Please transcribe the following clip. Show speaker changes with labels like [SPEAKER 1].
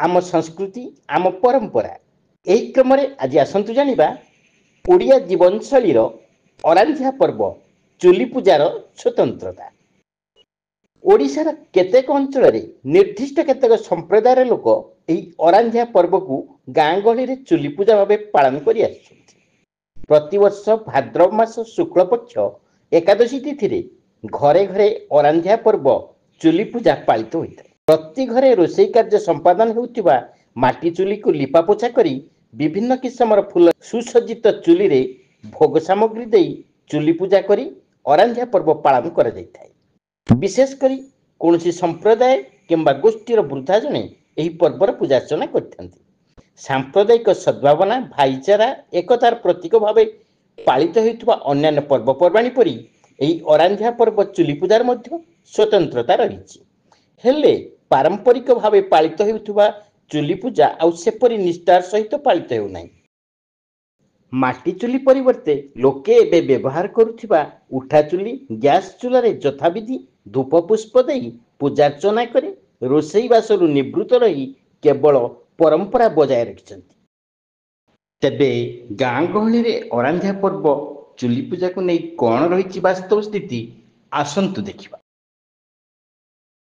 [SPEAKER 1] आम संस्कृति आम परंपरा एही क्रम आज आसतु जानिबा ओडिया जीवनशैलीर अरांझा पर्व चुली पूजार स्वतंत्रता। ओडिशार केतेक अंचल निर्दिष्ट केतेक संप्रदायर लोक एही अरांझा पर्व को गाँ गहली चुली पूजा भाव पालन कर प्रतिवर्ष भाद्रव मास शुक्ल पक्ष एकादशी तिथि घरे घरे अरांझा पर्व चुली पूजा पालित होता है। प्रति घरे रोषेई कार्य संपादन होउतिबा माटी चुली को लिपापोछा करी विभिन्न किस्मर फूल सुसज्जित चुली रे भोग सामग्री दे चुली पूजा करी अरांझा पर्व पालन करा जायथाय। विशेषकर कौन संप्रदाय किंबा गोष्ठीर वृद्धा जने यही पर्वर पूजा अर्चना करथांती। सांप्रदायिक सद्भावना भाईचारा एकतार प्रतीक भाव पालित होइतबा अन्यान्य पर्वपर्वाणी परी यही अरांझा पर्व चुली पूजार मध्य स्वतंत्रता रही हेले पारंपरिक भाव पालित होइतबा चुली पूजा आउ सेपरी निष्ठार सहित पालित हेउनाई। माटी चुली परिवर्ते लोके एबे व्यवहार करुथिबा उठा चुली गैस चूल्हा यथाविधि धूप पुष्प देई पूजार्चना करे रोषेई बासरु निवृत्त रही केवल परंपरा बजाय रखिछंती। तेबे गाँ गहली रे अरांझा पर्व चुली पूजा को नहीं कौन रही वास्तव स्थिति आसंतु देखिबा।